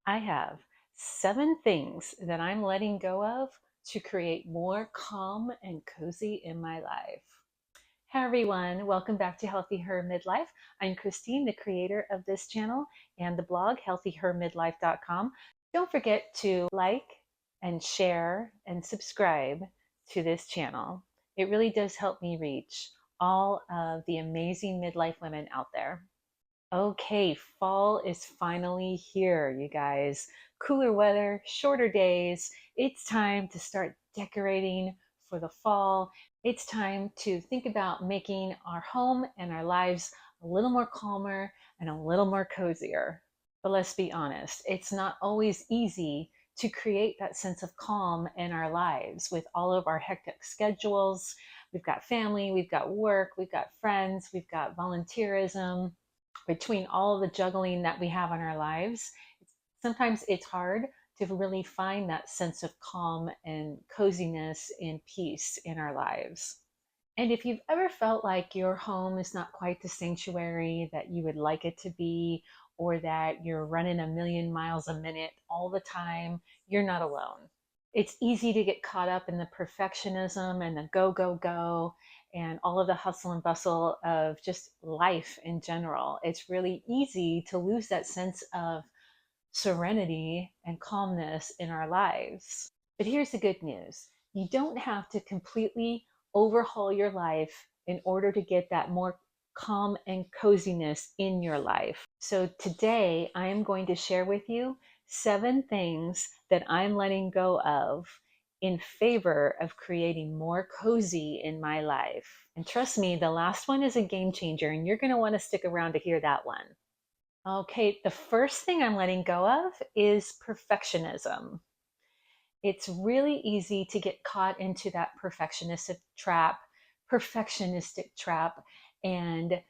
I have 7 things that I'm letting go of to create more calm and cozy in my life. Hi, everyone. Welcome back to Healthy Her Midlife. I'm Christine, the creator of this channel and the blog, healthyhermidlife.com. Don't forget to like and share and subscribe to this channel. It really does help me reach all of the amazing midlife women out there. Okay, fall is finally here, you guys. Cooler weather, shorter days. It's time to start decorating for the fall. It's time to think about making our home and our lives a little more calmer and a little more cozier. But let's be honest, it's not always easy to create that sense of calm in our lives with all of our hectic schedules. We've got family, we've got work, we've got friends, we've got volunteerism. Between all the juggling that we have in our lives, sometimes it's hard to really find that sense of calm and coziness and peace in our lives. And if you've ever felt like your home is not quite the sanctuary that you would like it to be, or that you're running a million miles a minute all the time, you're not alone. It's easy to get caught up in the perfectionism and the go, go, go, and all of the hustle and bustle of just life in general. It's really easy to lose that sense of serenity and calmness in our lives. But here's the good news: you don't have to completely overhaul your life in order to get that more calm and coziness in your life. So today I am going to share with you 7 things that I'm letting go of in favor of creating more cozy in my life. And trust me, the last one is a game changer, and you're going to want to stick around to hear that one. Okay, the first thing I'm letting go of is perfectionism. It's really easy to get caught into that perfectionistic trap, and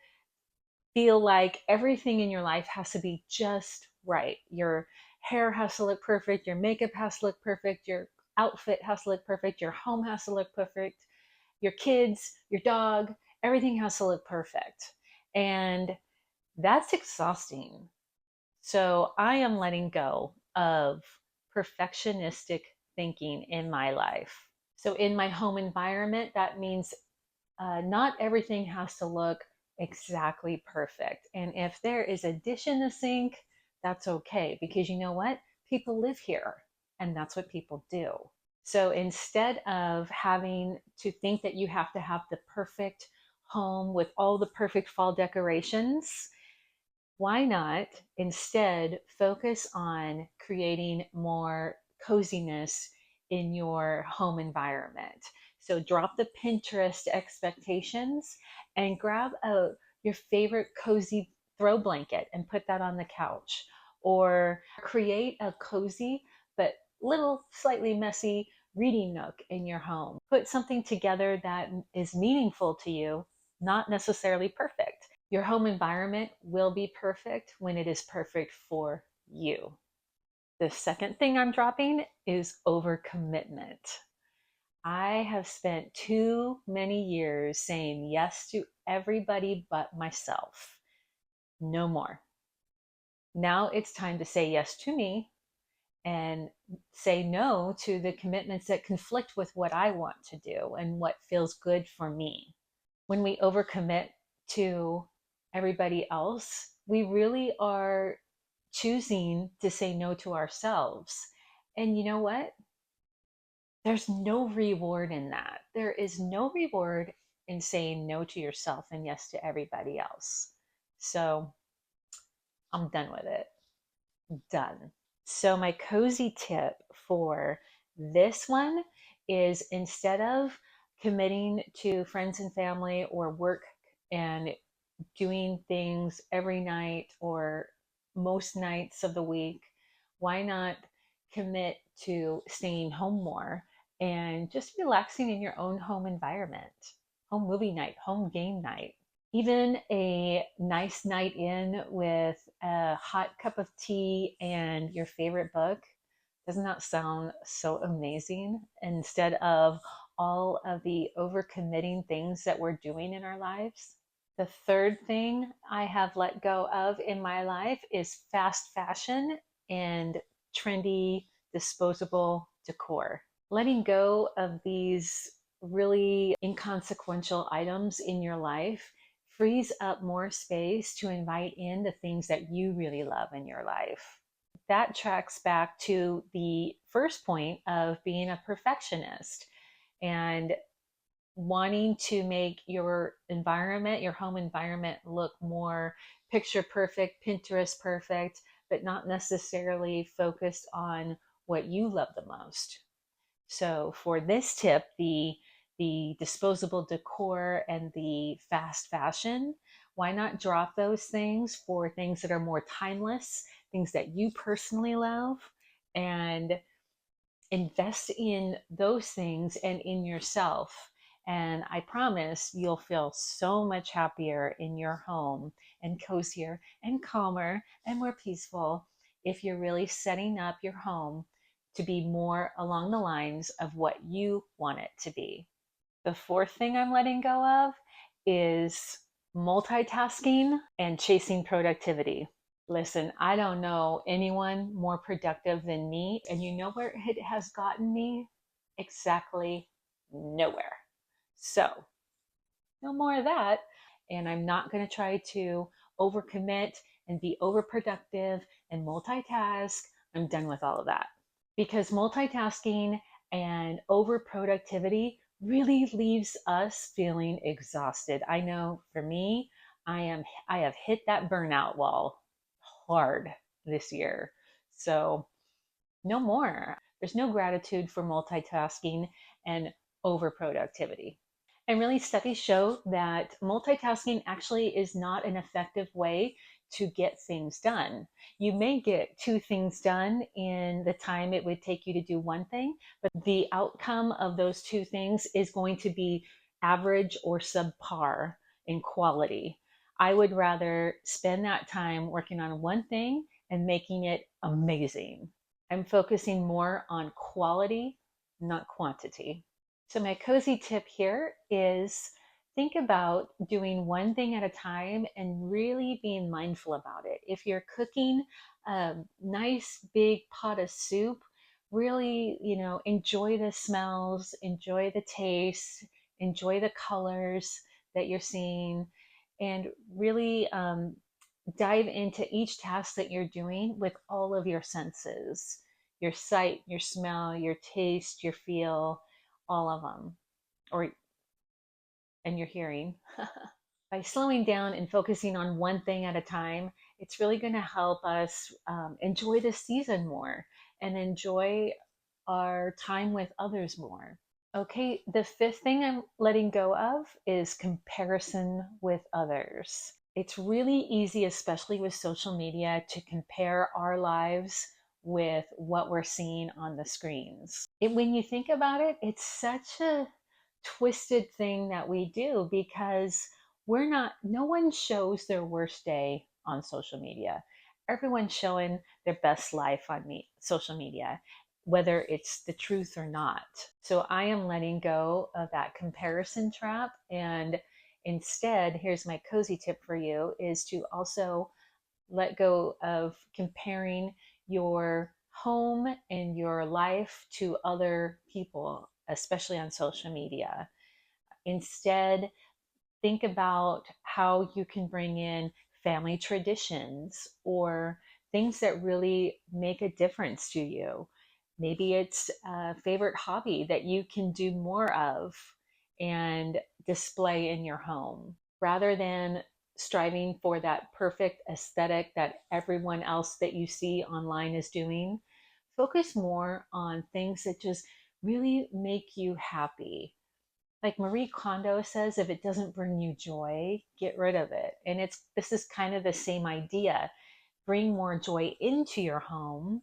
feel like everything in your life has to be just right. Your hair has to look perfect, your makeup has to look perfect, your outfit has to look perfect, your home has to look perfect, your kids, your dog, everything has to look perfect. And that's exhausting. So I am letting go of perfectionistic thinking in my life. So in my home environment, that means not everything has to look exactly perfect. And if there is a dish in the sink, that's okay, because you know what? People live here and that's what people do. So instead of having to think that you have to have the perfect home with all the perfect fall decorations, why not instead focus on creating more coziness in your home environment? So drop the Pinterest expectations and grab your favorite cozy throw blanket and put that on the couch. Or create a cozy but little slightly messy reading nook in your home. Put something together that is meaningful to you, not necessarily perfect. Your home environment will be perfect when it is perfect for you. The second thing I'm dropping is overcommitment. I have spent too many years saying yes to everybody but myself. No more. Now it's time to say yes to me and say no to the commitments that conflict with what I want to do and what feels good for me. When we overcommit to everybody else, we really are choosing to say no to ourselves. And you know what? There's no reward in that. There is no reward in saying no to yourself and yes to everybody else. So I'm done with it. Done. So, my cozy tip for this one is, instead of committing to friends and family or work and doing things every night or most nights of the week, why not commit to staying home more and just relaxing in your own home environment? Home movie night, home game night, even a nice night in with a hot cup of tea and your favorite book. Doesn't that sound so amazing? Instead of all of the overcommitting things that we're doing in our lives. The third thing I have let go of in my life is fast fashion. and trendy disposable decor. Letting go of these really inconsequential items in your life frees up more space to invite in the things that you really love in your life. That tracks back to the first point of being a perfectionist and wanting to make your environment, your home environment, look more picture perfect, Pinterest perfect, but not necessarily focused on what you love the most. So for this tip, the disposable decor and the fast fashion, why not drop those things for things that are more timeless, things that you personally love, and invest in those things and in yourself. And I promise you'll feel so much happier in your home and cozier and calmer and more peaceful if you're really setting up your home to be more along the lines of what you want it to be. The fourth thing I'm letting go of is multitasking and chasing productivity. Listen, I don't know anyone more productive than me. And you know where it has gotten me? Exactly nowhere. So, no more of that. And I'm not going to try to overcommit and be overproductive and multitask. I'm done with all of that because multitasking and overproductivity really leaves us feeling exhausted. I know for me, I have hit that burnout wall hard this year. So no more. There's no gratitude for multitasking and overproductivity. And really, studies show that multitasking actually is not an effective way to get things done. You may get two things done in the time it would take you to do one thing, but the outcome of those two things is going to be average or subpar in quality. I would rather spend that time working on one thing and making it amazing. I'm focusing more on quality, not quantity. So, my cozy tip here is think about doing one thing at a time and really being mindful about it. If you're cooking a nice big pot of soup, really, enjoy the smells, enjoy the taste, enjoy the colors that you're seeing, and really dive into each task that you're doing with all of your senses, your sight, your smell, your taste, your feel, all of them, or and your hearing. By slowing down and focusing on one thing at a time, it's really going to help us enjoy the season more and enjoy our time with others more. Okay, the fifth thing I'm letting go of is comparison with others. It's really easy, especially with social media, to compare our lives with what we're seeing on the screens. When you think about it, it's such a twisted thing that we do because no one shows their worst day on social media. Everyone's showing their best life on social media, whether it's the truth or not. So I am letting go of that comparison trap. And instead, here's my cozy tip for you is to also let go of comparing your home and your life to other people, especially on social media. Instead, think about how you can bring in family traditions or things that really make a difference to you. Maybe it's a favorite hobby that you can do more of and display in your home rather than striving for that perfect aesthetic that everyone else that you see online is doing. Focus more on things that just really make you happy. Like Marie Kondo says, if it doesn't bring you joy, get rid of it. And this is kind of the same idea. Bring more joy into your home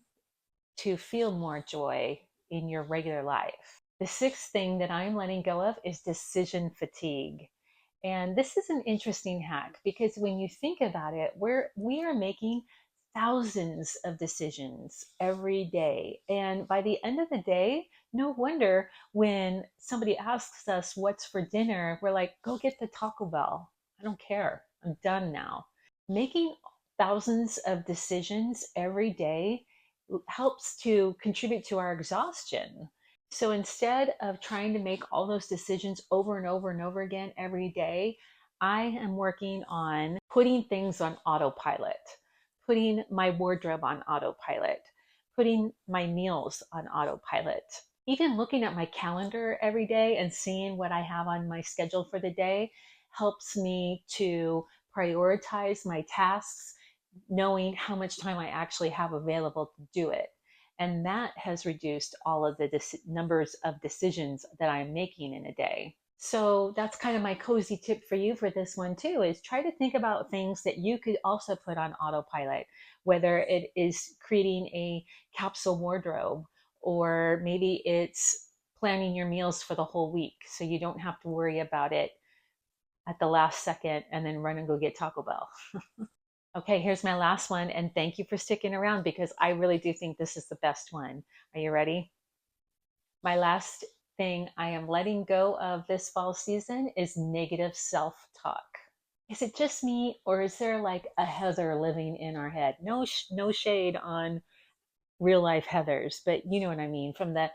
to feel more joy in your regular life. The sixth thing that I'm letting go of is decision fatigue. And this is an interesting hack because when you think about it, we are making thousands of decisions every day. And by the end of the day, no wonder when somebody asks us what's for dinner, we're like, go get the Taco Bell. I don't care. I'm done now. Making thousands of decisions every day helps to contribute to our exhaustion. So instead of trying to make all those decisions over and over and over again every day, I am working on putting things on autopilot, putting my wardrobe on autopilot, putting my meals on autopilot. Even looking at my calendar every day and seeing what I have on my schedule for the day helps me to prioritize my tasks, knowing how much time I actually have available to do it. And that has reduced all of the numbers of decisions that I'm making in a day. So that's kind of my cozy tip for you for this one too, is try to think about things that you could also put on autopilot, whether it is creating a capsule wardrobe, or maybe it's planning your meals for the whole week so you don't have to worry about it at the last second and then run and go get Taco Bell. Okay, here's my last one, and thank you for sticking around because I really do think this is the best one. Are you ready? My last thing I am letting go of this fall season is negative self talk. Is it just me, or is there like a Heather living in our head? No shade on real life Heathers, but you know what I mean, from the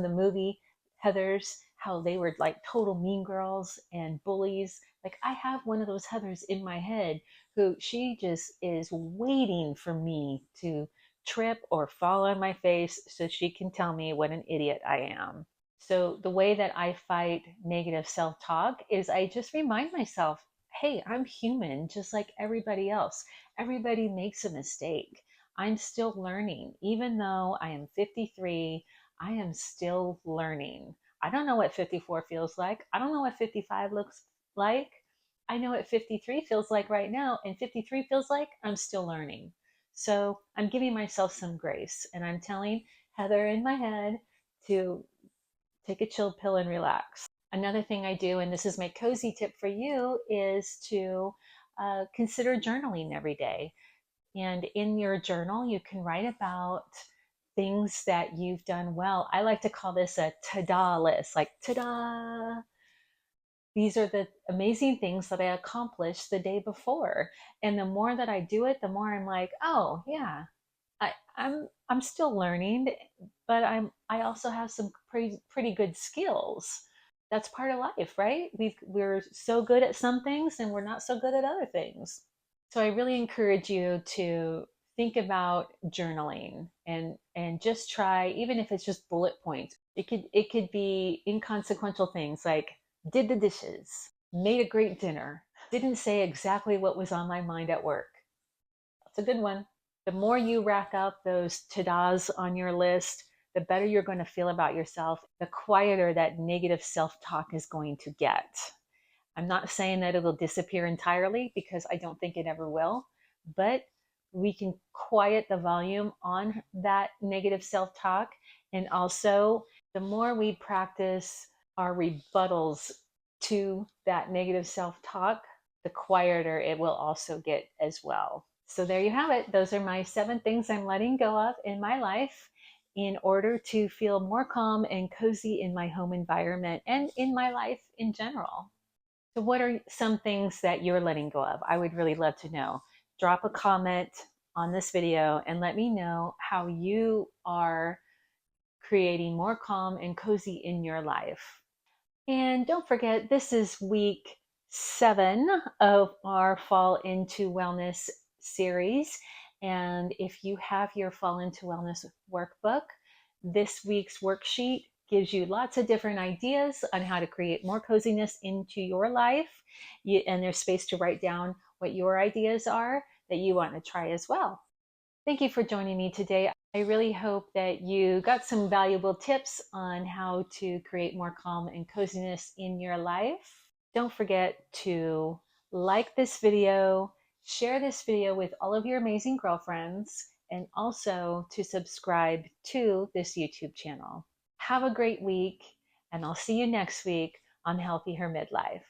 movie Heathers, how they were like total mean girls and bullies. Like I have one of those Heathers in my head who she just is waiting for me to trip or fall on my face so she can tell me what an idiot I am. So the way that I fight negative self-talk is I just remind myself, hey, I'm human just like everybody else. Everybody makes a mistake. I'm still learning. Even though I am 53, I am still learning. I don't know what 54 feels like. I don't know what 55 looks like. I know what 53 feels like right now, and 53 feels like I'm still learning. So I'm giving myself some grace, and I'm telling Heather in my head to take a chill pill and relax. Another thing I do, and this is my cozy tip for you, is to consider journaling every day. And in your journal, you can write about things that you've done well. I like to call this a ta-da list, like ta-da. These are the amazing things that I accomplished the day before. And the more that I do it, the more I'm like, oh yeah, I'm still learning, but I also have some pretty good skills. That's part of life, right? We're so good at some things and we're not so good at other things. So I really encourage you to think about journaling and just try, even if it's just bullet points. It could be inconsequential things like did the dishes, made a great dinner, didn't say exactly what was on my mind at work. That's a good one. The more you rack up those to-dos on your list, the better you're going to feel about yourself, the quieter that negative self-talk is going to get. I'm not saying that it'll disappear entirely because I don't think it ever will, but we can quiet the volume on that negative self talk. And also, the more we practice our rebuttals to that negative self talk, the quieter it will also get as well. So, there you have it. Those are my 7 things I'm letting go of in my life in order to feel more calm and cozy in my home environment and in my life in general. So, what are some things that you're letting go of? I would really love to know. Drop a comment on this video and let me know how you are creating more calm and cozy in your life. And don't forget, this is week 7 of our Fall into Wellness series. And if you have your Fall into Wellness workbook, this week's worksheet gives you lots of different ideas on how to create more coziness into your life. And there's space to write down what your ideas are that you want to try as well. Thank you for joining me today. I really hope that you got some valuable tips on how to create more calm and coziness in your life. Don't forget to like this video, share this video with all of your amazing girlfriends, and also to subscribe to this YouTube channel. Have a great week, and I'll see you next week on Healthy Her Midlife.